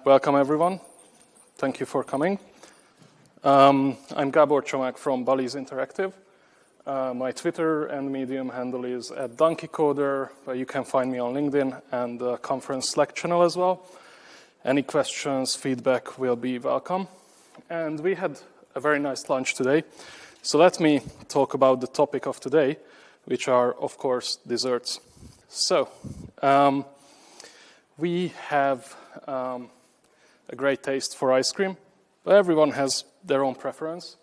Welcome everyone. Thank you for coming. I'm Gábor Csomák from Bally's Interactive. My Twitter and Medium handle is @donkeycoder. You can find me on LinkedIn and the conference Slack channel as well. Any questions, feedback will be welcome. And we had a very nice lunch today. So let me talk about the topic of today, which are, of course, desserts. So we have a great taste for ice cream, but everyone has their own preference.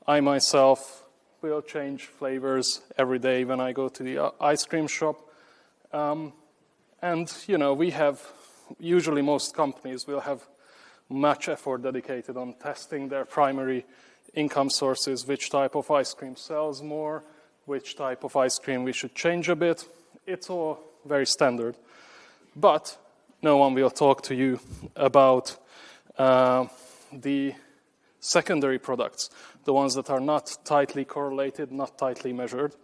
I myself will change flavors every day when I go to the ice cream shop. And, you know, usually most companies will have much effort dedicated on testing their primary income sources, which type of ice cream sells more, which type of ice cream we should change a bit. It's all very standard. But no one will talk to you about the secondary products, the ones that are not tightly correlated, not tightly measured.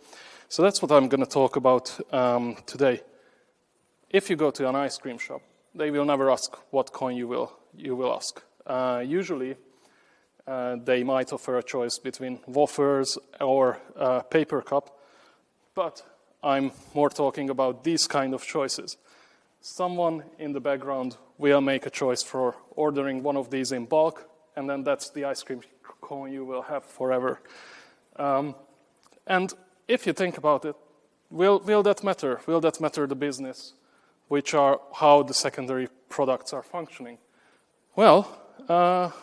So that's what I'm going to talk about today. If you go to an ice cream shop, they will never ask what coin you will ask. Usually, they might offer a choice between wafers or a paper cup, but I'm more talking about these kind of choices. Someone in the background will make a choice for ordering one of these in bulk, and then that's the ice cream cone you will have forever. And if you think about it, will that matter? Will that matter the business, which are how the secondary products are functioning? Well,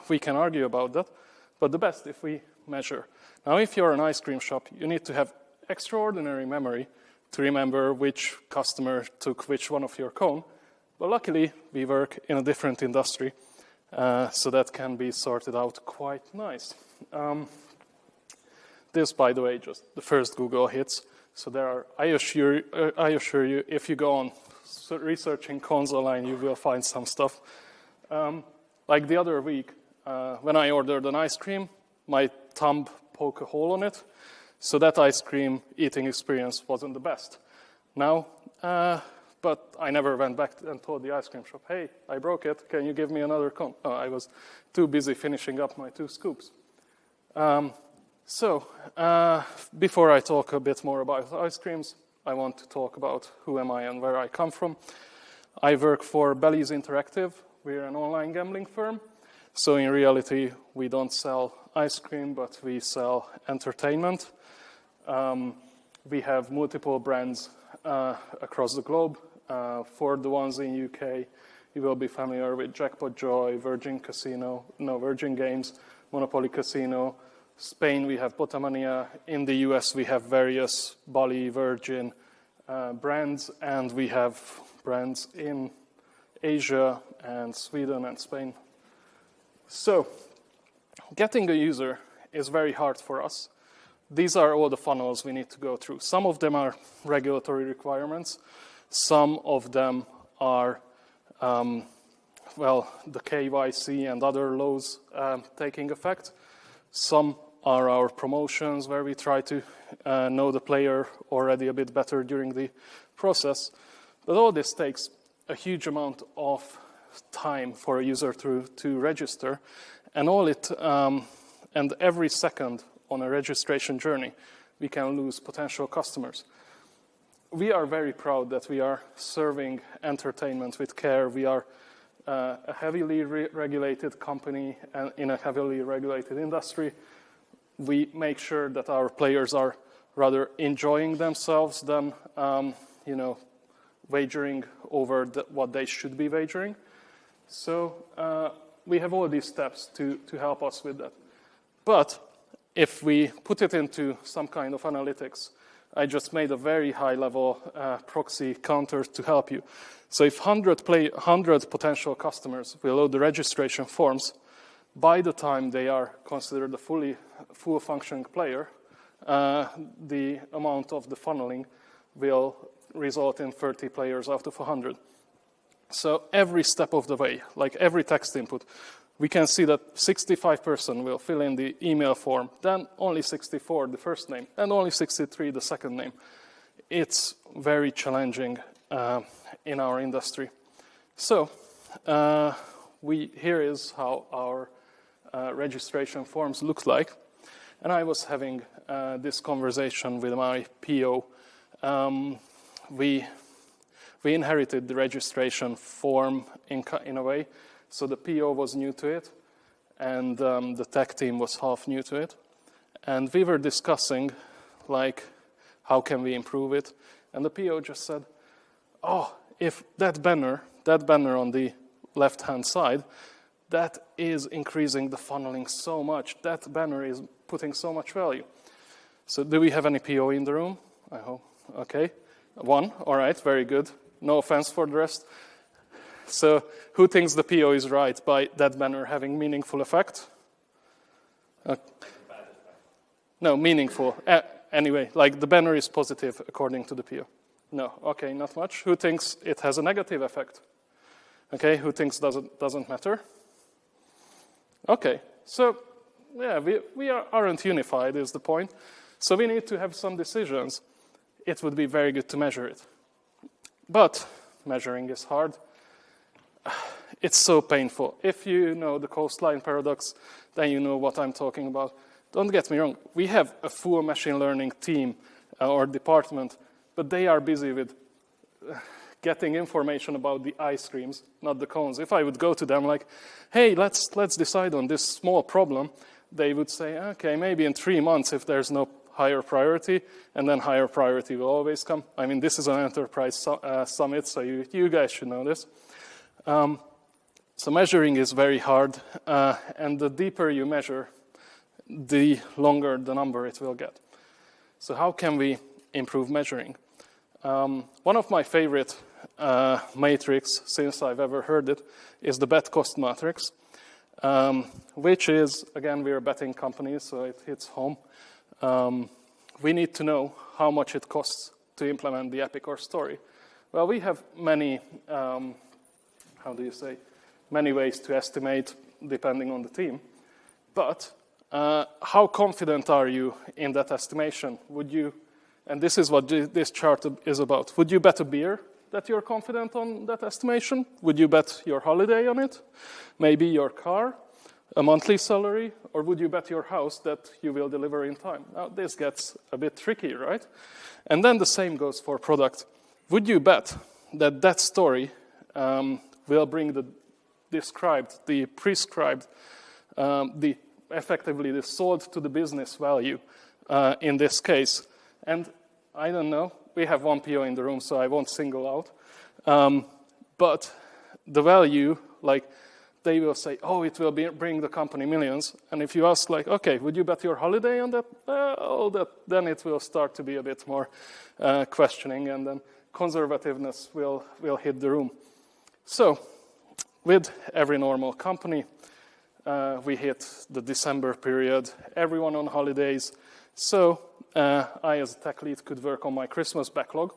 we can argue about that, but the best if we measure. Now, if you're an ice cream shop, you need to have extraordinary memory to remember which customer took which one of your cone. But luckily, we work in a different industry, so that can be sorted out quite nice. This, by the way, just the first Google hits. So there are, I assure you, if you go on researching cones online, you will find some stuff. Like the other week, when I ordered an ice cream, my thumb poked a hole on it. So that ice cream eating experience wasn't the best. Now, but I never went back and told the ice cream shop, hey, I broke it, can you give me another cone? Oh, I was too busy finishing up my 2 scoops. Before I talk a bit more about ice creams, I want to talk about who am I and where I come from. I work for Bally's Interactive. We're an online gambling firm. So in reality, we don't sell ice cream, but we sell entertainment. We have multiple brands across the globe. For the ones in UK, you will be familiar with Jackpot Joy, Virgin Games, Monopoly Casino. Spain, we have Botamania. In the US, we have various Bally, Virgin brands, and we have brands in Asia and Sweden and Spain. So, getting a user is very hard for us. These are all the funnels we need to go through. Some of them are regulatory requirements. Some of them are, the KYC and other laws taking effect. Some are our promotions where we try to know the player already a bit better during the process. But all this takes a huge amount of time for a user to register, and and every second on a registration journey, we can lose potential customers. We are very proud that we are serving entertainment with care. We are a heavily regulated company and in a heavily regulated industry. We make sure that our players are rather enjoying themselves than, wagering over what they should be wagering. So we have all these steps to help us with that. But if we put it into some kind of analytics, I just made a very high-level proxy counter to help you. So if 100 potential customers will load the registration forms, by the time they are considered a full functioning player, the amount of the funneling will result in 30 players out of 100. So every step of the way, like every text input, we can see that 65% will fill in the email form, then only 64 the first name, and only 63 the second name. It's very challenging in our industry. So here is how our registration forms look like. And I was having this conversation with my PO. We inherited the registration form in a way, so the PO was new to it, and the tech team was half new to it. And we were discussing, like, how can we improve it? And the PO just said, oh, if that banner on the left-hand side, that is increasing the funneling so much. That banner is putting so much value. So do we have any PO in the room? I hope. Okay. One. All right. Very good. No offense for the rest. So who thinks the PO is right by that banner having meaningful effect? No, meaningful. Anyway, like the banner is positive according to the PO. No. Okay, not much. Who thinks it has a negative effect? Okay, who thinks doesn't matter? Okay, so yeah, we aren't unified is the point. So we need to have some decisions. It would be very good to measure it. But measuring is hard. It's so painful. If you know the coastline paradox, then you know what I'm talking about. Don't get me wrong, we have a full machine learning team or department, but they are busy with getting information about the ice creams, not the cones. If I would go to them like, hey, let's decide on this small problem, they would say, okay, maybe in 3 months if there's no higher priority, and then higher priority will always come. I mean, this is an enterprise summit, so you guys should know this. So measuring is very hard, and the deeper you measure, the longer the number it will get. So how can we improve measuring? One of my favorite matrix, since I've ever heard it, is the bet cost matrix, which is, again, we're a betting company, so it hits home. We need to know how much it costs to implement the epic or story. Well, we have many, many ways to estimate depending on the team. But how confident are you in that estimation? Would you, and this is what this chart is about, would you bet a beer that you're confident on that estimation? Would you bet your holiday on it? Maybe your car, a monthly salary, or would you bet your house that you will deliver in time? Now, this gets a bit tricky, right? And then the same goes for product. Would you bet that that story will bring the described, the prescribed, effectively the sold to the business value in this case? And I don't know, we have one PO in the room, so I won't single out. But the value, like, they will say, oh, it will bring the company millions. And if you ask, like, okay, would you bet your holiday on that? Then it will start to be a bit more questioning, and then conservativeness will hit the room. So, with every normal company, we hit the December period, everyone on holidays. So, I, as a tech lead, could work on my Christmas backlog.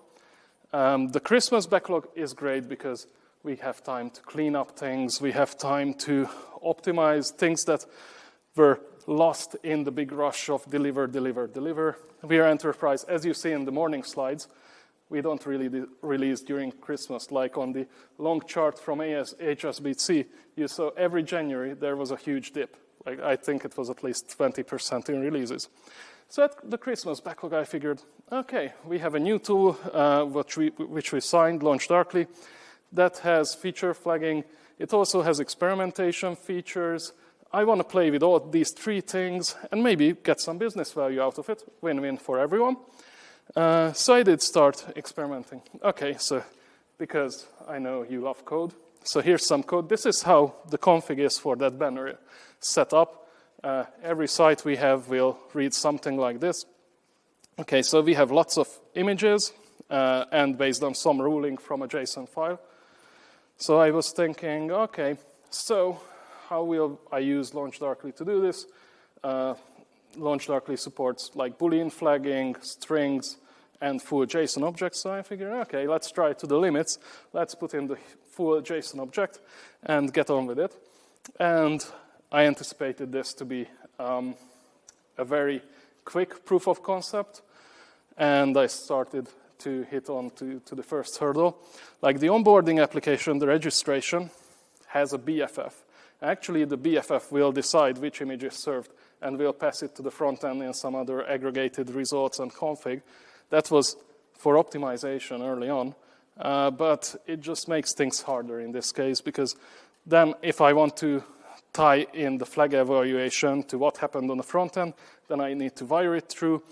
The Christmas backlog is great because we have time to clean up things. We have time to optimize things that were lost in the big rush of deliver. We are enterprise. As you see in the morning slides, we don't really release during Christmas. Like on the long chart from HSBC, you saw every January there was a huge dip. Like I think it was at least 20% in releases. So at the Christmas backlog, I figured, okay, we have a new tool which we signed, launched darkly, that has feature flagging. It also has experimentation features. I want to play with all these 3 things and maybe get some business value out of it. Win-win for everyone. So I did start experimenting. Okay, so because I know you love code, so here's some code. This is how the config is for that banner set up. Every site we have will read something like this. Okay, so we have lots of images and based on some ruling from a JSON file. So I was thinking, okay, so how will I use LaunchDarkly to do this? LaunchDarkly supports like Boolean flagging, strings, and full JSON objects. So I figured, okay, let's try to the limits. Let's put in the full JSON object and get on with it. And I anticipated this to be a very quick proof of concept. And I started to hit on to the first hurdle. Like the onboarding application, the registration, has a BFF. Actually, the BFF will decide which image is served and will pass it to the front end in some other aggregated results and config. That was for optimization early on, but it just makes things harder in this case, because then if I want to tie in the flag evaluation to what happened on the front end, then I need to wire it through,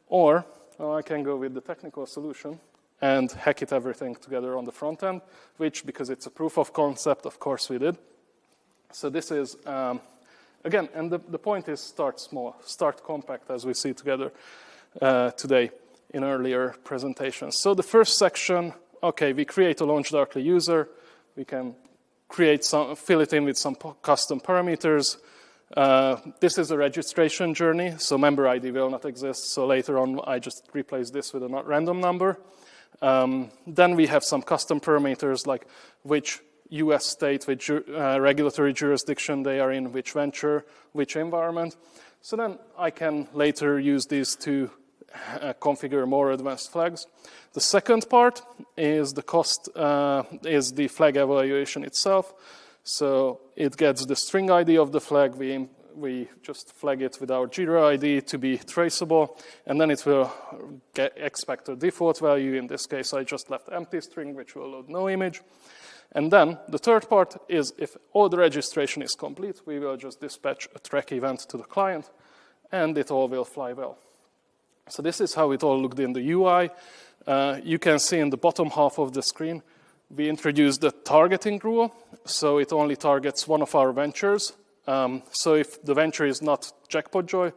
or I can go with the technical solution and hack it everything together on the front end, which, because it's a proof of concept, of course we did. So this is, again, and the point is start small, start compact, as we see together today in earlier presentations. So the first section, okay, we create a LaunchDarkly user. We can fill it in with some custom parameters. This is a registration journey, so member ID will not exist. So later on, I just replace this with a random number. Then we have some custom parameters, like which US state, which regulatory jurisdiction they are in, which venture, which environment. So then I can later use these to configure more advanced flags. The second part is the flag evaluation itself. So it gets the string ID of the flag. We just flag it with our Jira ID to be traceable, and then it will expect a default value. In this case, I just left empty string, which will load no image. And then the third part is, if all the registration is complete, we will just dispatch a track event to the client, and it all will fly well. So this is how it all looked in the UI. You can see in the bottom half of the screen, we introduced the targeting rule. So it only targets one of our ventures. So if the venture is not Jackpot Joy,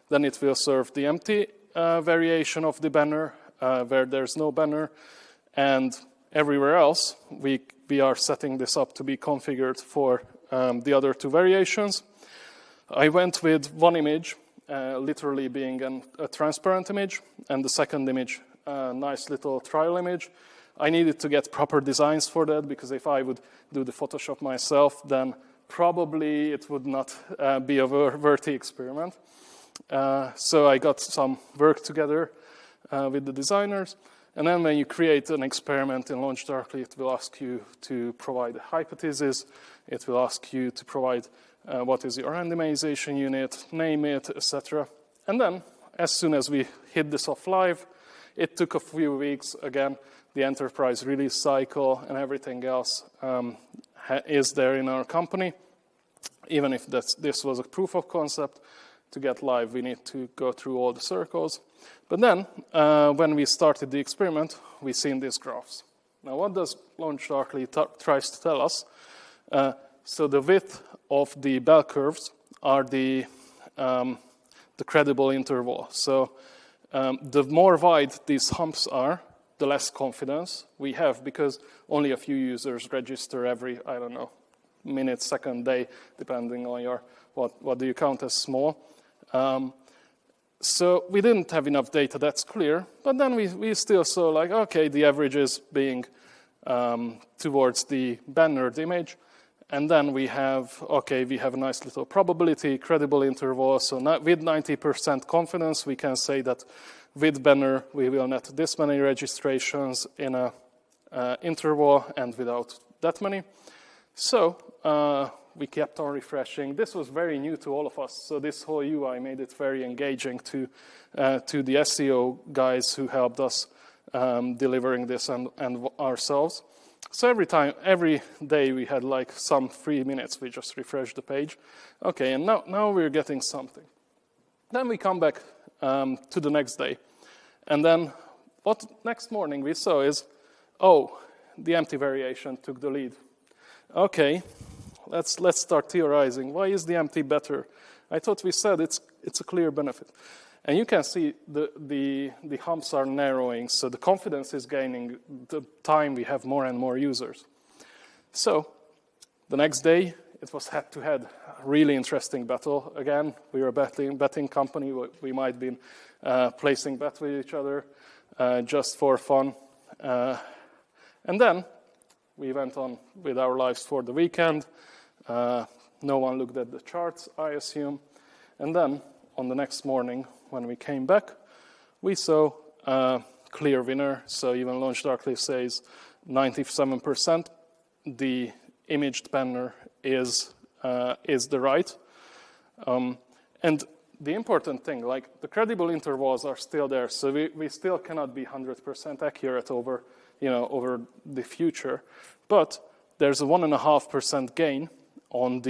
then it will serve the empty variation of the banner where there's no banner. And everywhere else, we are setting this up to be configured for the other two variations. I went with one image, literally being a transparent image, and the second image, a nice little trial image. I needed to get proper designs for that, because if I would do the Photoshop myself, then probably it would not be a worthy experiment. So I got some work together with the designers. And then when you create an experiment in LaunchDarkly, it will ask you to provide a hypothesis. It will ask you to provide what is your randomization unit, name it, etc. And then, as soon as we hit this off live, it took a few weeks. Again, the enterprise release cycle and everything else is there in our company. Even if this was a proof of concept, to get live, we need to go through all the circles. But then, when we started the experiment, we seen these graphs. Now, what does LaunchDarkly tries to tell us? So the width of the bell curves are the credible interval. So the more wide these humps are, the less confidence we have, because only a few users register every, I don't know, minute, second, day, depending on your what do you count as small. So we didn't have enough data, that's clear. But then we still saw, like, okay, the average is being towards the bannered image. And then we have a nice little probability, credible interval. So with 90% confidence, we can say that with banner, we will net this many registrations in a interval, and without that many. So we kept on refreshing. This was very new to all of us. So this whole UI made it very engaging to the SEO guys who helped us delivering this and ourselves. So every day we had like some 3 minutes, we just refreshed the page. Okay, and now we're getting something. Then we come back to the next day. And then what next morning we saw is, the empty variation took the lead. Okay, let's start theorizing. Why is the empty better? I thought we said it's a clear benefit. And you can see the humps are narrowing, so the confidence is gaining the time we have more and more users. So the next day, it was head-to-head, really interesting battle. Again, we were a betting company. We might have been placing bets with each other just for fun. And then we went on with our lives for the weekend. No one looked at the charts, I assume. And then on the next morning, when we came back, we saw a clear winner. So even LaunchDarkly says 97%. The imaged banner is is the right. And the important thing, like the credible intervals are still there, so we still cannot be 100% accurate over the future, but there's a 1.5% gain over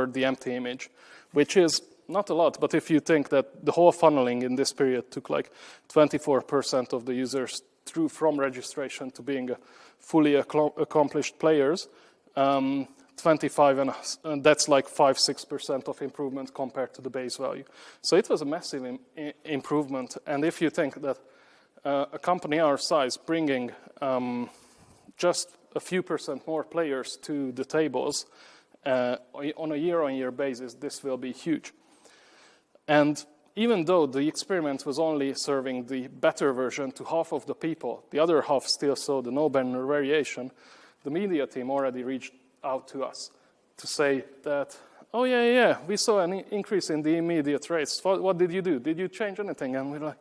the empty image, which is not a lot, but if you think that the whole funneling in this period took like 24% of the users through from registration to being fully accomplished players, 25, and that's like 5-6% of improvement compared to the base value. So it was a massive improvement. And if you think that a company our size bringing just a few percent more players to the tables on a year-on-year basis, this will be huge. And even though the experiment was only serving the better version to half of the people, the other half still saw the no-banner variation, the media team already reached out to us to say that, oh yeah, we saw an increase in the immediate rates. What did you do? Did you change anything? And we're like,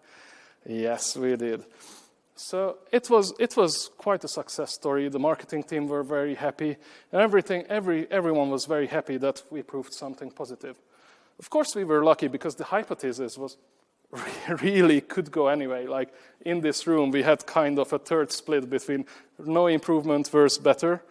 yes, we did. So it was quite a success story. The marketing team were very happy, and everyone was very happy that we proved something positive. Of course, we were lucky because the hypothesis was really could go anyway. Like in this room, we had kind of a third split between no improvement versus better.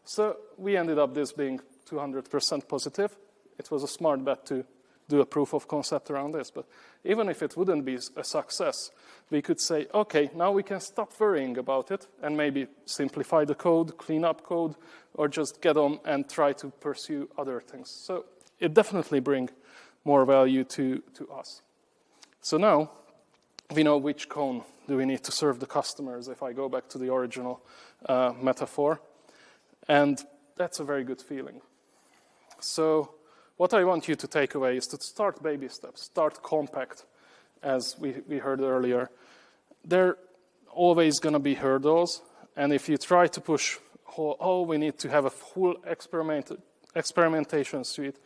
So we ended up this being 200% positive. It was a smart bet to do a proof of concept around this. But even if it wouldn't be a success, we could say, okay, now we can stop worrying about it and maybe simplify the code, clean up code, or just get on and try to pursue other things. So it definitely brings more value to us. So now we know which cone do we need to serve the customers if I go back to the original metaphor. And that's a very good feeling. So what I want you to take away is to start baby steps, start compact, as we heard earlier. There are always going to be hurdles, and if you try to push, we need to have a full experimentation suite,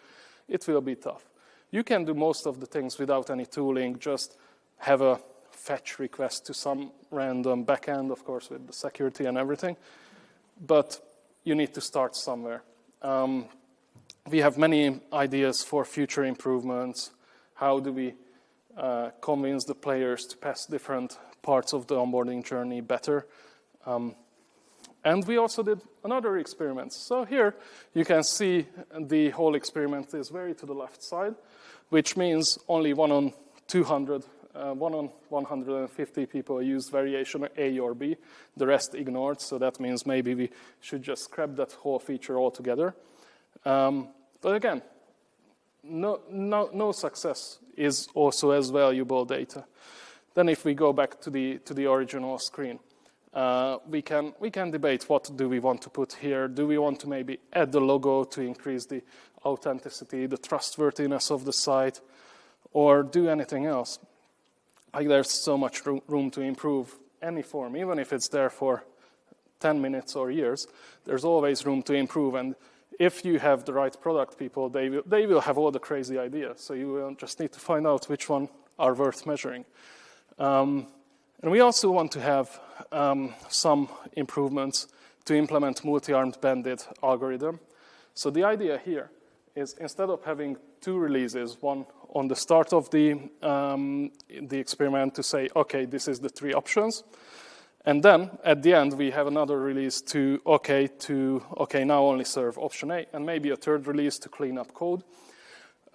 it will be tough. You can do most of the things without any tooling, just have a fetch request to some random backend, of course, with the security and everything, but you need to start somewhere. We have many ideas for future improvements. How do we convince the players to pass different parts of the onboarding journey better? And we also did another experiment. So here you can see the whole experiment is very to the left side, which means only 1 on 150 people used variation A or B. The rest ignored, so that means maybe we should just scrap that whole feature altogether. But again, no success is also as valuable data. Then if we go back to the original screen, we can debate what do we want to put here. Do we want to maybe add the logo to increase the authenticity, the trustworthiness of the site, or do anything else? Like there's so much room to improve any form, even if it's there for 10 minutes or years, there's always room to improve. And if you have the right product people, they will have all the crazy ideas. So you will just need to find out which one are worth measuring. And we also want to have some improvements to implement multi-armed bandit algorithm. So the idea here is instead of having 2 releases, one on the start of the experiment to say, okay, this is the 3 options. And then at the end, we have another release to now only serve option A, and maybe a third release to clean up code.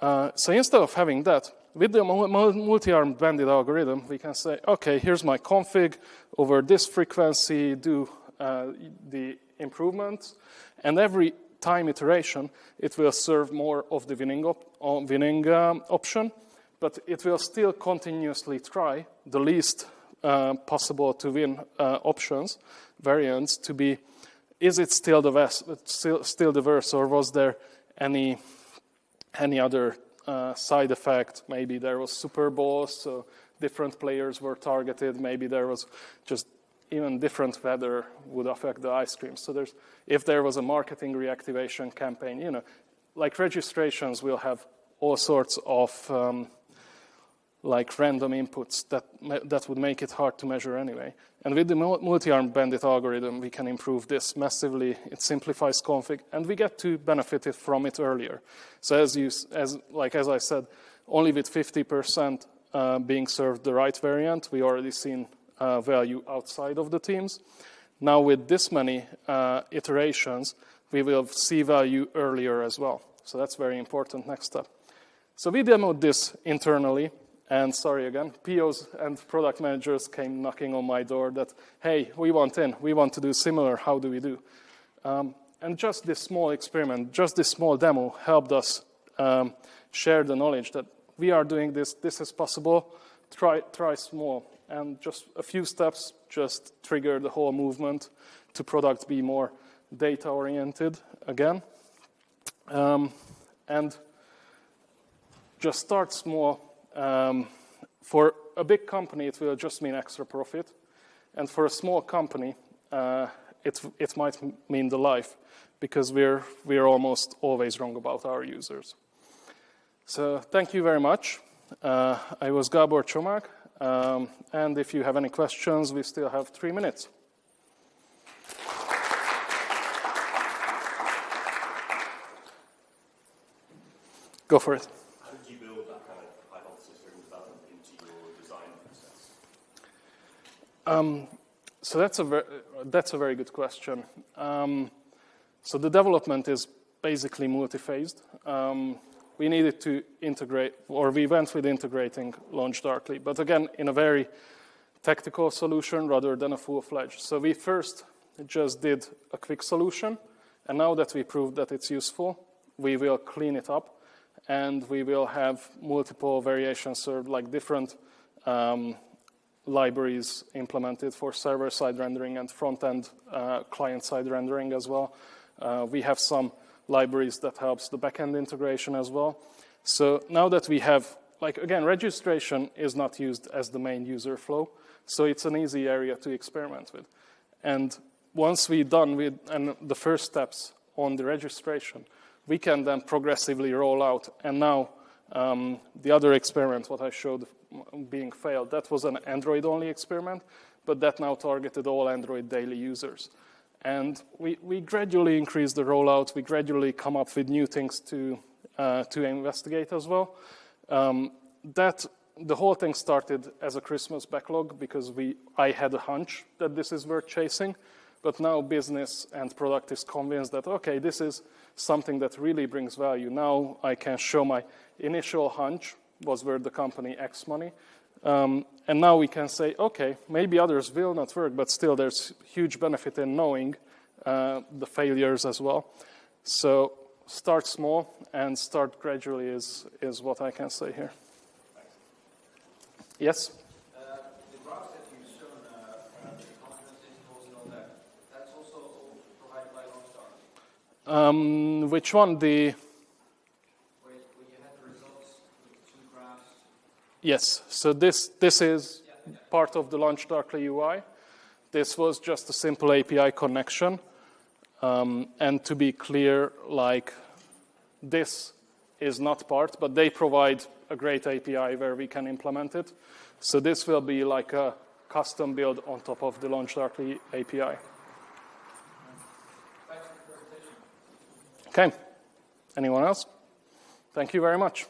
So instead of having that, with the multi-armed bandit algorithm, we can say, okay, here's my config over this frequency, do the improvements, and every time iteration, it will serve more of the winning option, but it will still continuously try the least possible to win options, variants, to be, is it still the worst, or was there any other side effect? Maybe there was Super Bowl, so different players were targeted. Maybe there was just even different weather would affect the ice cream. So if there was a marketing reactivation campaign, like registrations will have all sorts of like random inputs that would make it hard to measure anyway. And with the multi-arm bandit algorithm, we can improve this massively. It simplifies config, and we get to benefit from it earlier. So as I said, only with 50% being served the right variant, we already seen value outside of the teams. Now with this many iterations, we will see value earlier as well. So that's very important next step. So we demoed this internally. And sorry again, POs and product managers came knocking on my door that, hey, we want in, we want to do similar, how do we do? And just this small experiment, just this small demo helped us share the knowledge that we are doing this, this is possible, try small. And just a few steps just trigger the whole movement to product be more data-oriented again. And just start small. For a big company, it will just mean extra profit. And for a small company, it might mean the life, because we're almost always wrong about our users. So thank you very much. I was Gábor Csomák. And if you have any questions, we still have 3 minutes. Go for it. How did you build that kind of hypothesis-driven development into your design process? So that's a very good question. So the development is basically multi-phased. We needed to integrate, or we went with integrating Launch Darkly, but again, in a very tactical solution rather than a full-fledged. So we first just did a quick solution, and now that we proved that it's useful, we will clean it up, and we will have multiple variations served, like different libraries implemented for server-side rendering and front-end client-side rendering as well. We have some libraries that helps the back-end integration as well. So now that we have, like again, registration is not used as the main user flow, so it's an easy area to experiment with. And once we're done with the first steps on the registration, we can then progressively roll out. And now the other experiment, what I showed being failed, that was an Android-only experiment, but that now targeted all Android daily users. And we gradually increase the rollout. We gradually come up with new things to investigate as well. The whole thing started as a Christmas backlog because I had a hunch that this is worth chasing. But now business and product is convinced that, okay, this is something that really brings value. Now I can show my initial hunch was worth the company X money. And now we can say, okay, maybe others will not work, but still there's huge benefit in knowing the failures as well. So start small and start gradually is what I can say here. Thanks. Yes? The graphs that you've shown, the confidence intervals and all that, that's also provided by Longstar? Which one? Where you had the results with 2 graphs. Yes, so this is part of the Launch Darkly UI. This was just a simple API connection. And to be clear, like this is not part, but they provide a great API where we can implement it. So this will be like a custom build on top of the Launch Darkly API. Thanks for the presentation. Okay. Anyone else? Thank you very much.